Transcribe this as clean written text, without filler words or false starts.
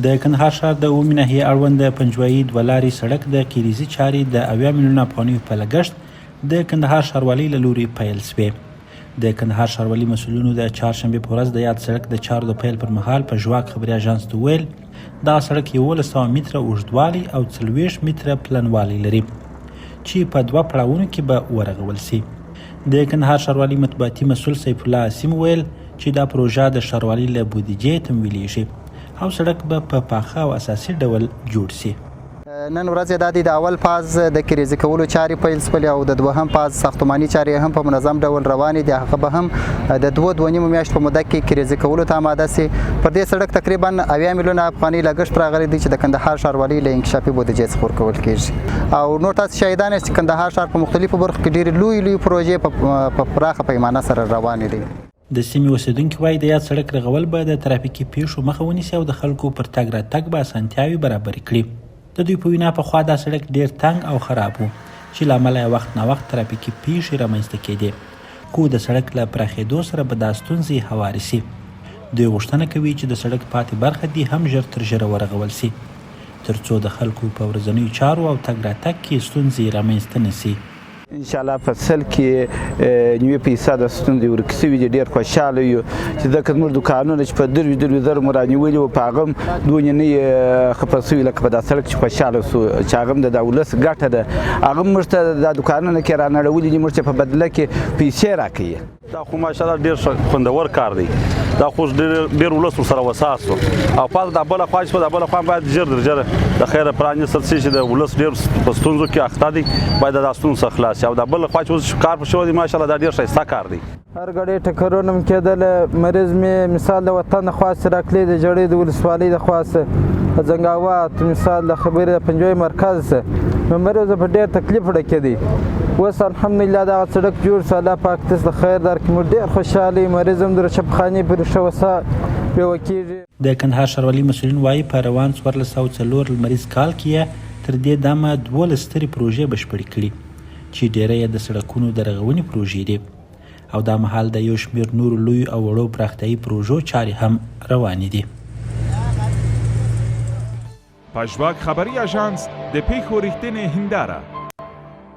د کندهار ښار د اومې ناحیې اړوند د پنجوایي دوه لارې سړک د قیریزي چارې د 80 میلیونه افغانیو په لګښت د کندهار ښاروالۍ له لوري پیل سوې. د کندهار ښاروالي مسؤلینو د چهارشنبې په ورځ د یاد سړک د چارو د پیل پر مهال په ژواک خبري اژانس ته وویل دغه سړک 1100 متره اوږدوالی او 40 متره پلنوالی لري چې په 2 پړاوونو کې به ورغول سي. د کندهار ښاروالي مطبوعاتي مسؤل سیف الله عاصم ویل چې دا پروژه د ښاروالۍ له بودیجې تمویلیږي او سړک به په پاخه او اساسي ډول جوړ سي. نن ورځ د اول فاز د کریزي کولو چارې پیل شولې او د دوهم فاز ساختماني چارې هم په منظم ډول روانې دي. هغه به هم د 2.5 میاشتو په موده کې کریزي کولو ته آماده سي. پر دې سړک تقریبا 80 میلیونه افغانۍ لګښت راغلی دی چې د کندهار ښاروالۍ له انکشافي بودیجې څخه ورکول کیږي. او نور تاسو شاهدان یاست چې کندهار ښار په مختلفو برخو کې ډېرې لوی پروژې په پراخه پیمانه سره روانې دي. د سیمې اوسیدونکي وایي د یاد سړک رغول به د ترافیکي پیښو مخه ونیسي او د خلکو پر تګ راتګ به اسانتیاوې برابرې کړي. د دوی په وینا پخوا دا سړک ډېر تنګ او خراب و چې له امله یې وخت ناوخت ترافیکي پیښې رامنځته کېدې، خو د سړک له پراخېدو سره به دا ستونزې هوارې سي. دوی غوښتنه کوي چې د سړک پاتې برخه دې هم ژر تر ژره ورغول سي تر څو د خلکو په ورځنیو چارو او تګ راتګ کې ستونزې رامنځته نه سي. انشاءالله په سل کې 9% ستونزې ورکې سوي دي. ډېر خوشحاله یو چې ځکه زموږ دوکانونه چې په 10 زره مو رانیولي وو په هغه هم دونې نه یې خفه سوي لکه په دا سړک چې خوشحاله سو چې هغه هم د ولس ګټه ده. هغه هم موږ ته دا دوکانونه کې رانړولي دي، موږ چې په بدله کې پیسې راکوي. دا خو ماشاءالله ډېر خوندور کار دی. دا خو ډېر ولس ورسره وساس و او پاس د بله خوا چې په د بله خوا باید ژر در ژره د خیره پرانیستل سي چې د ولس ډېر په ستونزو کې اخته دی، باید د دا ستونزو څخه خلاص شي. او د بله خوا چې اوس کار په شوی دی ماشاءالله دا ډېر ښایسته کار دی. هر ګړی ټکرونه م کېدله. مریض مې مثال د وطن د خوا څخه راکلی د جړۍ د ولسوالۍ د خوا څخه د زنګاوات مثال د خبرې د پنجوایي مرکز څخه نو مریض په ډېر تکلیف ډکې دی. اوس الحمدلله دغه سړک جوړ سو، الله پاک تاسو د خیر درکړي. موږ ډېر خوشحاله یو. مریض هم د شفاخانې پورې ښه وسه بیوه کېږي. د کندهار ښاروالي مسؤلین وایي په روان 1404 لمریز کال کې تر دې دمه 12 سترې پروژې بشپړې کړي چې ډېری یې د سړکونو د رغونې پروژې دي او دا مهال د یو شمېر نورو لویو او وړو پراختیایي پروژو چارې هم روانې دي. پژواک خبري اژانس د پیښو رښتینې هنداره